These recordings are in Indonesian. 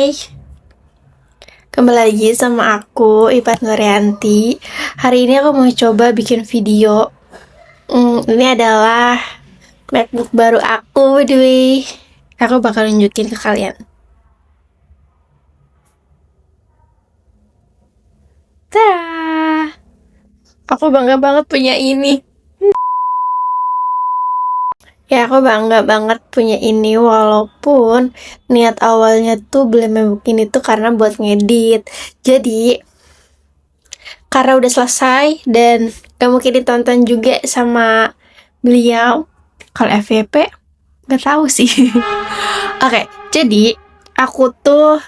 Hai, kembali lagi sama aku, Ipat Nuryanti. Hari ini aku mau coba bikin video. Ini adalah MacBook baru aku, by the way. Aku bakal nunjukin ke kalian. Tada! Aku bangga banget punya ini. Ya, aku bangga banget punya ini, walaupun niat awalnya tuh beli MacBook ini tuh karena buat ngedit. Jadi, karena udah selesai dan gak mungkin ditonton juga sama beliau. Kalau FYP gak tahu sih. Oke, jadi aku tuh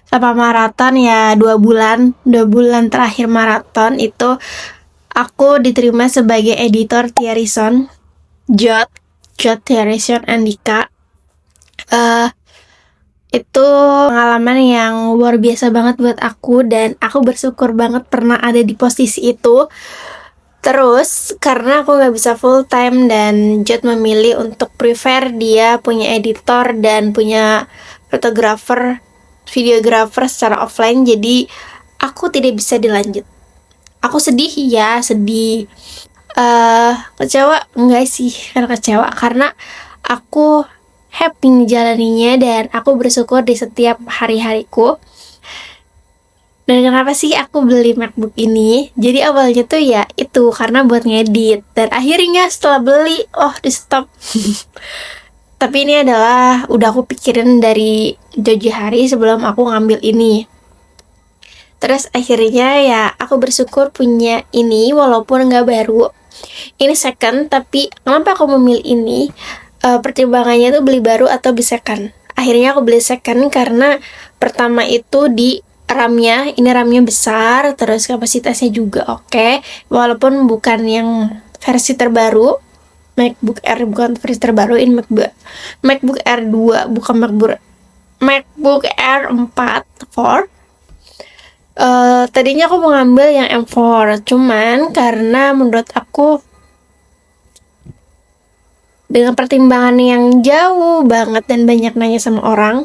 sama maraton ya 2 bulan terakhir maraton itu aku diterima sebagai editor Thierryson Jot Thierryson Andika. Itu pengalaman yang luar biasa banget buat aku dan aku bersyukur banget pernah ada di posisi itu. Terus karena aku gak bisa full time dan Jod memilih untuk prefer dia punya editor dan punya fotografer, videografer secara offline, jadi aku tidak bisa dilanjut. Aku sedih ya, sedih. Kecewa enggak sih, karena kecewa karena aku happy ngejalaninya dan aku bersyukur di setiap hari-hariku. Dan kenapa sih aku beli MacBook ini? Jadi awalnya tuh ya itu karena buat ngedit, dan akhirnya setelah beli, di stop. Tapi ini adalah udah aku pikirin dari jauh hari sebelum aku ngambil ini. Terus akhirnya ya aku bersyukur punya ini walaupun nggak baru. Ini second, tapi kenapa aku memilih ini? Pertimbangannya tuh beli baru atau beli second. Akhirnya aku beli second karena pertama itu di RAM-nya, ini RAM-nya besar, terus kapasitasnya juga oke. Walaupun bukan yang versi terbaru, MacBook Air bukan versi terbaru, ini MacBook Air 2, bukan MacBook Air 4. Tadinya aku mau ngambil yang M4, cuman karena menurut aku dengan pertimbangan yang jauh banget dan banyak nanya sama orang,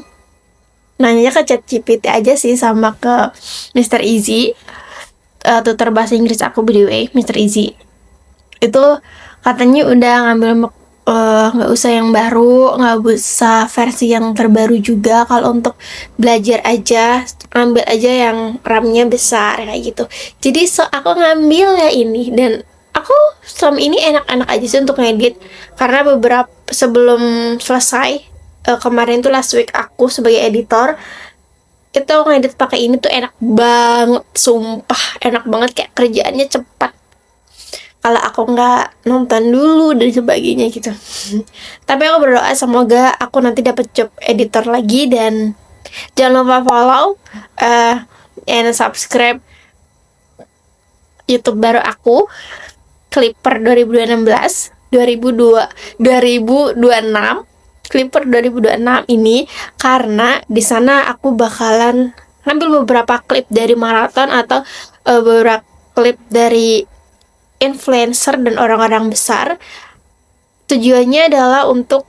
nanya ke ChatGPT aja sih sama ke Mr. Easy, tutor bahasa Inggris aku by the way, Mr. Easy itu katanya udah ngambil nggak usah yang baru, nggak usah versi yang terbaru juga. Kalau untuk belajar aja ambil aja yang RAM-nya besar kayak gitu. Jadi aku ngambil ya ini, dan aku selama ini enak-enak aja sih untuk ngedit karena beberapa sebelum selesai kemarin tuh last week aku sebagai editor itu ngedit pakai ini tuh enak banget, sumpah enak banget, kayak kerjaannya cepat kalau aku nggak nonton dulu dan sebagainya gitu. Tapi aku berdoa semoga aku nanti dapat job editor lagi, dan jangan lupa follow and subscribe YouTube baru aku, Clipper 2026 Clipper 2026 ini, karena di sana aku bakalan ngambil beberapa klip dari maraton atau beberapa klip dari influencer dan orang-orang besar. Tujuannya adalah untuk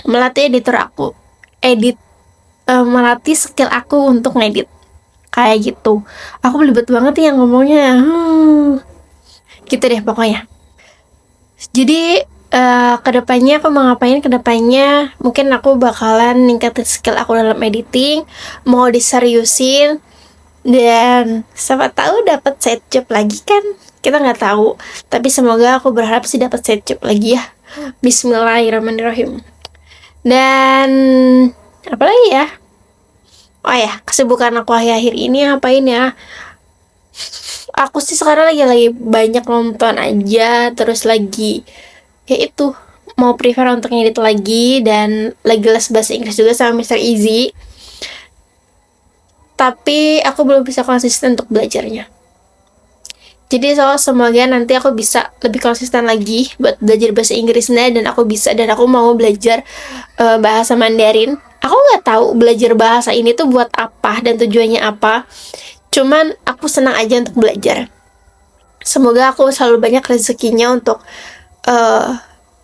melatih editor aku, melatih skill aku untuk ngedit kayak gitu. Aku belibet banget ya ngomongnya, gitu deh pokoknya. Jadi kedepannya aku mau ngapain? Kedepannya mungkin aku bakalan ningkatin skill aku dalam editing, mau diseriusin, dan siapa tahu dapat side job lagi kan, kita nggak tahu. Tapi semoga aku berharap sih dapat side job lagi ya. Bismillahirrahmanirrahim. Dan apa lagi ya? Oh ya, kesibukan aku akhir-akhir ini ngapain ya? Aku sih sekarang lagi banyak nonton aja, terus lagi ya itu mau prefer untuk ngedit lagi, dan lagi les bahasa Inggris juga sama Mr. Easy. Tapi aku belum bisa konsisten untuk belajarnya. Jadi semoga nanti aku bisa lebih konsisten lagi buat belajar bahasa Inggrisnya, dan aku mau belajar bahasa Mandarin. Aku nggak tahu belajar bahasa ini tuh buat apa dan tujuannya apa. Cuman aku senang aja untuk belajar. Semoga aku selalu banyak rezekinya untuk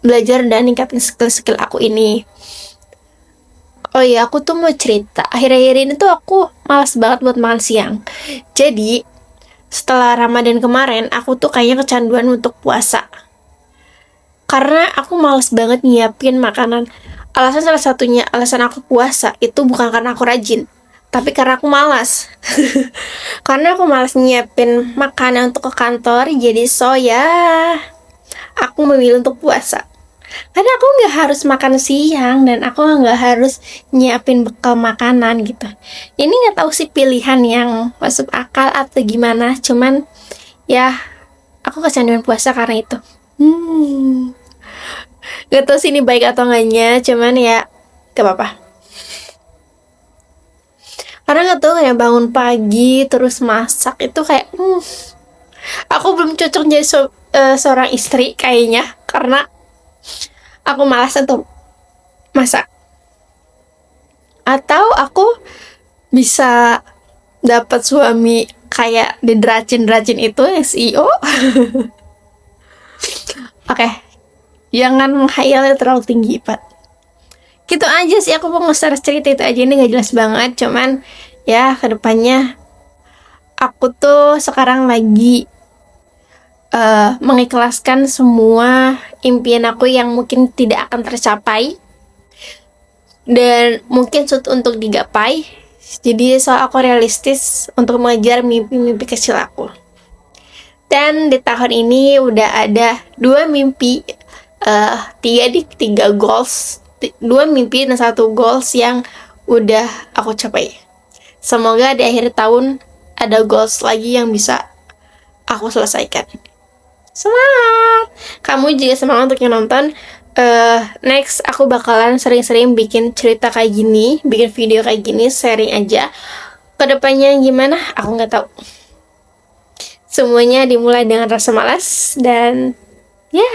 belajar dan ningkatin skill-skill aku ini. Oh iya, aku tuh mau cerita. Akhir-akhir ini tuh aku malas banget buat makan siang. Jadi, setelah Ramadan kemarin, aku tuh kayaknya kecanduan untuk puasa. Karena aku malas banget nyiapin makanan. Salah satunya alasan aku puasa itu bukan karena aku rajin, tapi karena aku malas. Karena aku malas nyiapin makanan untuk ke kantor, jadi aku memilih untuk puasa. Karena aku nggak harus makan siang dan aku nggak harus nyiapin bekal makanan gitu. Ini nggak tahu sih pilihan yang masuk akal atau gimana. Cuman ya aku kecanduan puasa karena itu. Gak tahu sih ini baik atau enggaknya. Cuman ya gak apa-apa. Karena nggak tahu kayak bangun pagi terus masak itu kayak aku belum cocok jadi seorang istri kayaknya karena aku malas untuk masak. Atau aku bisa dapat suami kayak di Dracin itu yang CEO. Oke, jangan menghayalnya terlalu tinggi, Pak. Gitu aja sih, aku mau nge-share cerita itu aja. Ini gak jelas banget, cuman ya kedepannya aku tuh sekarang lagi mengikhlaskan semua impian aku yang mungkin tidak akan tercapai dan mungkin sulit untuk digapai. Jadi aku realistis untuk mengejar mimpi-mimpi kecil aku. Dan di tahun ini udah ada tiga goals, dua mimpi dan satu goals yang udah aku capai. Semoga di akhir tahun ada goals lagi yang bisa aku selesaikan. Semangat! Kamu juga semangat untuk yang nonton. Next aku bakalan sering-sering bikin cerita kayak gini, bikin video kayak gini, sharing aja. Kedepannya gimana? Aku nggak tahu. Semuanya dimulai dengan rasa malas dan ya.